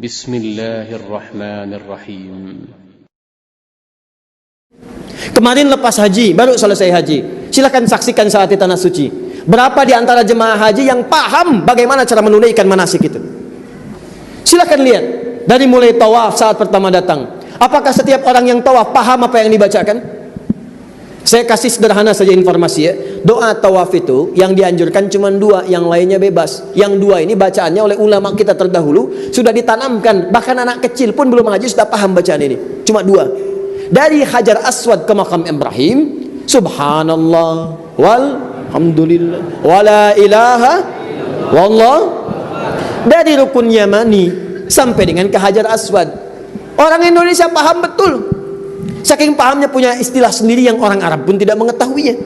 Bismillahirrahmanirrahim. Kemarin lepas haji, baru selesai haji. Silakan saksikan saat di tanah suci. Berapa di antara jemaah haji yang paham bagaimana cara menunaikan manasik itu? Silakan lihat dari mulai tawaf saat pertama datang. Apakah setiap orang yang tawaf paham apa yang dibacakan? Saya kasih sederhana saja informasi ya. Doa tawaf itu yang dianjurkan cuma 2, yang lainnya bebas. Yang 2 ini bacaannya oleh ulama kita terdahulu sudah ditanamkan. Bahkan anak kecil pun belum haji sudah paham bacaan ini. Cuma 2. Dari Hajar Aswad ke makam Ibrahim, subhanallah walhamdulillah wala ilaha wallah. Dari rukun Yamani sampai dengan ke Hajar Aswad. Orang Indonesia paham betul. Saking pahamnya punya istilah sendiri yang orang Arab pun tidak mengetahuinya.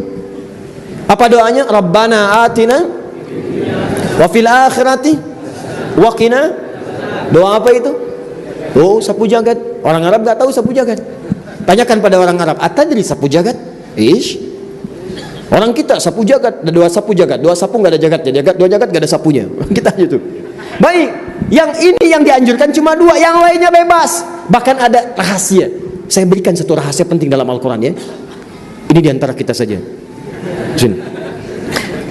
Apa doanya? Rabbana atina wa fil akhirati wa qina. Doa apa itu? Oh, sapu jagat. Orang Arab enggak tahu sapu jagat. Tanyakan pada orang Arab, atadri sapu jagat? Ish. Orang kita sapu jagat, ada 2 sapu jagat. 2 sapu enggak ada jagatnya. Jagat 2 jagat enggak ada sapunya. Kita aja tuh. Baik, yang ini yang dianjurkan cuma 2, yang lainnya bebas. Bahkan ada rahasia. Saya berikan satu rahasia penting dalam Al-Quran ya. Ini diantara kita saja. Sini.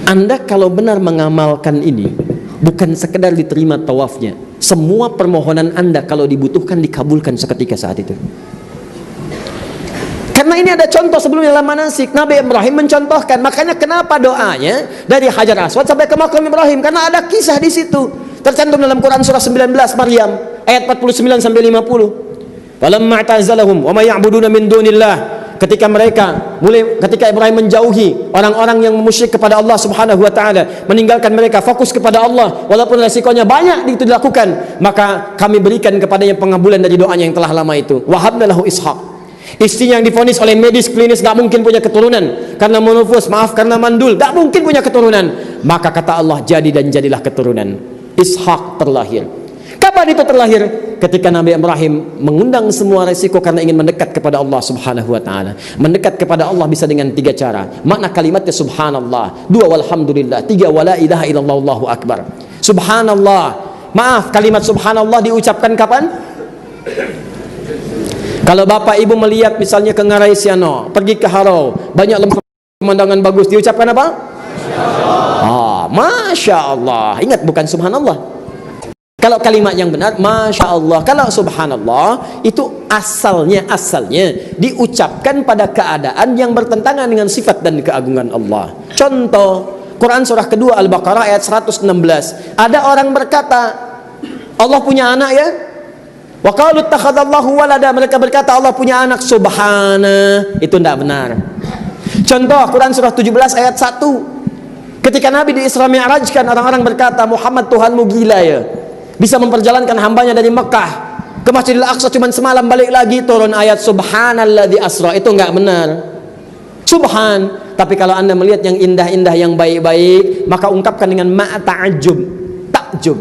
Anda kalau benar mengamalkan ini, bukan sekedar diterima tawafnya, semua permohonan Anda kalau dibutuhkan dikabulkan seketika saat itu. Karena ini ada contoh sebelumnya dalam manasik. Nabi Ibrahim mencontohkan. Makanya kenapa doanya dari Hajar Aswad sampai ke makam Ibrahim? Karena ada kisah di situ. Tercantum dalam Quran surah 19 Maryam ayat 49 sampai 50. Falamma ta'zalahum wa ma ya'buduna min dunillah. Ketika Ibrahim menjauhi orang-orang yang musyrik kepada Allah Subhanahu wa taala, meninggalkan mereka, fokus kepada Allah walaupun resikonya banyak itu dilakukan, maka kami berikan kepadanya pengabulan dari doanya yang telah lama itu. Wa habna lahu Ishaq. Istrinya yang divonis oleh medis klinis gak mungkin punya keturunan karena monofus, karena mandul, gak mungkin punya keturunan. Maka kata Allah, jadi dan jadilah keturunan. Ishak terlahir. Kapan itu terlahir? Ketika Nabi Ibrahim mengundang semua resiko karena ingin mendekat kepada Allah Subhanahu wa taala. Mendekat kepada Allah bisa dengan 3 cara. Makna kalimatnya subhanallah, 2 walhamdulillah, 3 wala ilaha illallah, Allahu akbar. Subhanallah. Maaf, kalimat subhanallah diucapkan kapan? Kalau bapak ibu melihat misalnya ke Ngarai Siano, pergi ke Harau, banyak pemandangan bagus, diucapkan apa? Masya Allah. Ingat, bukan subhanallah. Kalau kalimat yang benar, Masya Allah. Kalau subhanallah, itu asalnya diucapkan pada keadaan yang bertentangan dengan sifat dan keagungan Allah. Contoh, Quran surah kedua Al-Baqarah ayat 116. Ada orang berkata, Allah punya anak ya? Wa qalu ittakhadallahu walada. Mereka berkata Allah punya anak. Subhana. Itu tidak benar. Contoh, Quran surah 17 ayat 1. Ketika Nabi di Isra Mi'rajkan, orang-orang berkata, Muhammad Tuhanmu gila ya, bisa memperjalankan hambanya dari Mekah ke Masjidil Aqsa cuma semalam, balik lagi turun ayat subhanalladzi asra. Itu enggak benar. Subhan. Tapi kalau Anda melihat yang indah-indah, yang baik-baik, maka ungkapkan dengan ma'ta'ajjub, takjub.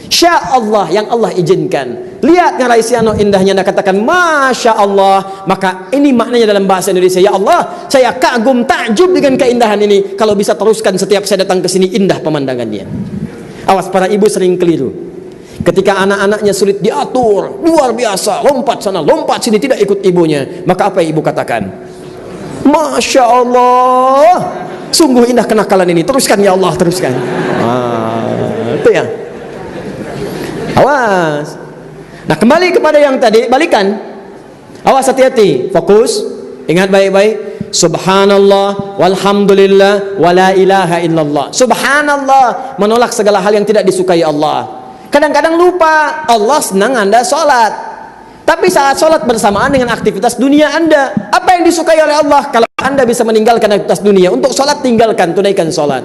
Sya Allah, yang Allah izinkan. Lihat Ngarai Siano indahnya, Anda katakan Masya Allah. Maka ini maknanya dalam bahasa Indonesia, ya Allah, saya kagum, takjub dengan keindahan ini. Kalau bisa teruskan setiap saya datang ke sini, indah pemandangannya. Awas, para ibu sering keliru. Ketika anak-anaknya sulit diatur, luar biasa, lompat sana, lompat sini, tidak ikut ibunya, maka apa yang ibu katakan? Masya Allah, sungguh indah kenakalan ini, teruskan ya Allah, teruskan. Itu ya. Awas. Nah, kembali kepada yang tadi, balikan. Awas, hati-hati, fokus, ingat baik-baik. Subhanallah walhamdulillah wala ilaha illallah. Subhanallah, menolak segala hal yang tidak disukai Allah. Kadang-kadang lupa, Allah senang Anda sholat, tapi saat sholat bersamaan dengan aktivitas dunia Anda. Apa yang disukai oleh Allah? Kalau Anda bisa meninggalkan aktivitas dunia untuk sholat, tinggalkan, tunaikan sholat.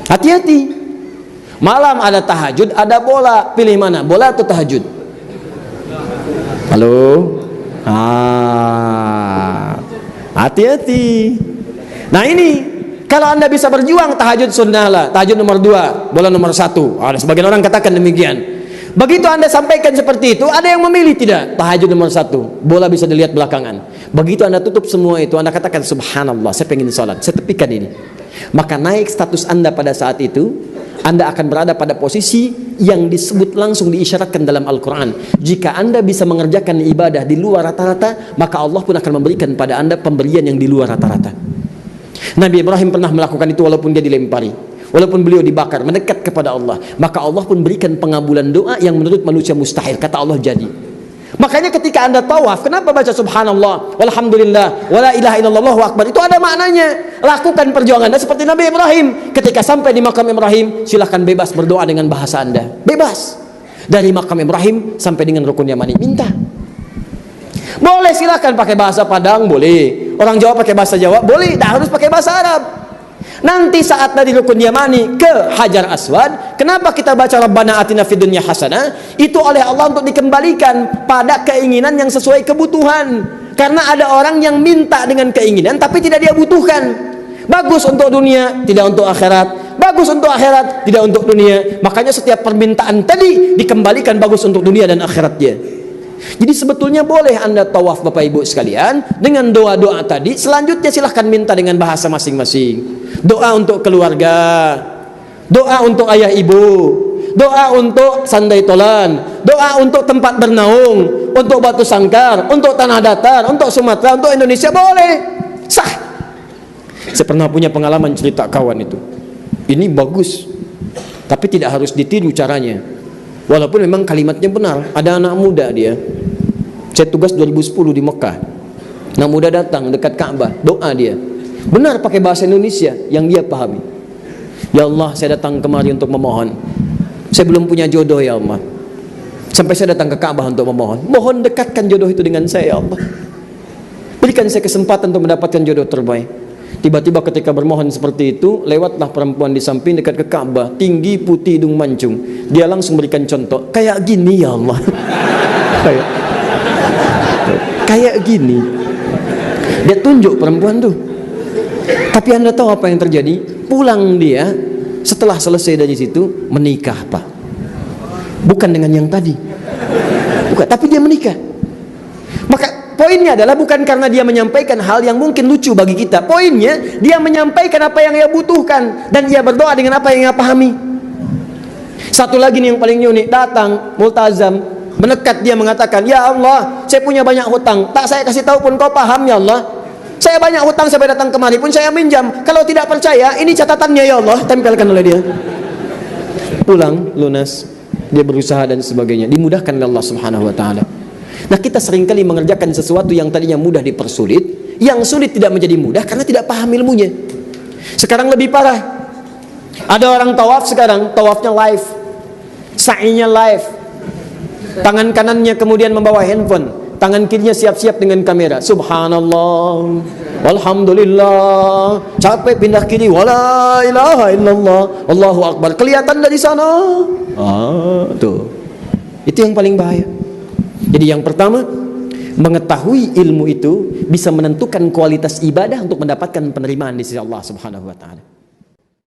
Hati-hati. Malam ada tahajud, ada bola, pilih mana? Bola atau tahajud? Halo? Hati-hati. Nah ini, kalau Anda bisa berjuang, tahajud sunnah lah, tahajud nomor 2, bola nomor 1. Ada sebagian orang katakan demikian. Begitu Anda sampaikan seperti itu, ada yang memilih tidak, tahajud nomor 1, bola bisa dilihat belakangan. Begitu Anda tutup semua itu, Anda katakan subhanallah, saya pengen sholat, saya tepikan ini. Maka naik status Anda pada saat itu, Anda akan berada pada posisi yang disebut langsung diisyaratkan dalam Al-Quran. Jika Anda bisa mengerjakan ibadah di luar rata-rata, maka Allah pun akan memberikan pada Anda pemberian yang di luar rata-rata. Nabi Ibrahim pernah melakukan itu walaupun dia dilempari, walaupun beliau dibakar, mendekat kepada Allah, maka Allah pun berikan pengabulan doa yang menurut manusia mustahil. Kata Allah, jadi. Makanya ketika Anda tawaf, kenapa baca subhanallah, walhamdulillah, wala ilaha illallah, Allahu akbar? Itu ada maknanya. Lakukan perjuangan Anda seperti Nabi Ibrahim. Ketika sampai di makam Ibrahim, silahkan bebas berdoa dengan bahasa Anda. Bebas. Dari makam Ibrahim sampai dengan rukun Yamani, minta. Boleh, silahkan pakai bahasa Padang, boleh. Orang Jawa pakai bahasa Jawa, boleh. Tak harus pakai bahasa Arab. Nanti saat dari rukun Yamani ke Hajar Aswad, kenapa kita baca Rabbana atina fid dunya hasanah? Itu oleh Allah untuk dikembalikan pada keinginan yang sesuai kebutuhan. Karena ada orang yang minta dengan keinginan tapi tidak dia butuhkan. Bagus untuk dunia, tidak untuk akhirat. Bagus untuk akhirat, tidak untuk dunia. Makanya setiap permintaan tadi dikembalikan bagus untuk dunia dan akhirat dia. Jadi sebetulnya boleh Anda tawaf Bapak Ibu sekalian dengan doa-doa tadi. Selanjutnya silahkan minta dengan bahasa masing-masing. Doa untuk keluarga, doa untuk ayah ibu, doa untuk sandai tolan, doa untuk tempat bernaung, untuk batu sangkar, untuk tanah datar, untuk Sumatera, untuk Indonesia, boleh, sah. Saya pernah punya pengalaman cerita kawan itu. Ini bagus, tapi tidak harus ditiru caranya. Walaupun memang kalimatnya benar. Ada anak muda dia. Saya tugas 2010 di Mekah. Anak muda datang dekat Ka'bah, doa dia. Benar pakai bahasa Indonesia yang dia pahami. Ya Allah, saya datang kemari untuk memohon. Saya belum punya jodoh ya Allah. Sampai saya datang ke Ka'bah untuk memohon. Mohon dekatkan jodoh itu dengan saya ya Allah. Berikan saya kesempatan untuk mendapatkan jodoh terbaik. Tiba-tiba ketika bermohon seperti itu, lewatlah perempuan di samping dekat ke Ka'bah, tinggi, putih, hidung mancung. Dia langsung berikan contoh, kayak gini ya Allah. kayak gini. Dia tunjuk perempuan tuh. Tapi Anda tahu apa yang terjadi? Pulang dia, setelah selesai dari situ, menikah Pak. Bukan dengan yang tadi. Bukan, tapi dia menikah. Maka poinnya adalah bukan karena dia menyampaikan hal yang mungkin lucu bagi kita. Poinnya, dia menyampaikan apa yang ia butuhkan. Dan ia berdoa dengan apa yang ia pahami. Satu lagi nih yang paling unik. Datang, multazam, mendekat dia mengatakan, ya Allah, saya punya banyak hutang. Tak saya kasih tahu pun kau paham ya Allah. Saya banyak hutang sampai datang kemari pun saya minjam. Kalau tidak percaya, ini catatannya ya Allah. Tempelkan oleh dia. Pulang, lunas. Dia berusaha dan sebagainya. Dimudahkan oleh Allah subhanahu wa ta'ala. Nah, kita seringkali mengerjakan sesuatu yang tadinya mudah dipersulit. Yang sulit tidak menjadi mudah karena tidak paham ilmunya. Sekarang lebih parah. Ada orang tawaf sekarang, tawafnya live, sa'inya live. Tangan kanannya kemudian membawa handphone, tangan kirinya siap-siap dengan kamera. Subhanallah, walhamdulillah, capek pindah kiri, wala ilaha illallah, Allahu akbar. Kelihatan dari sana. Tuh. Itu yang paling bahaya. Jadi yang pertama, mengetahui ilmu itu bisa menentukan kualitas ibadah untuk mendapatkan penerimaan di sisi Allah Subhanahu wa taala.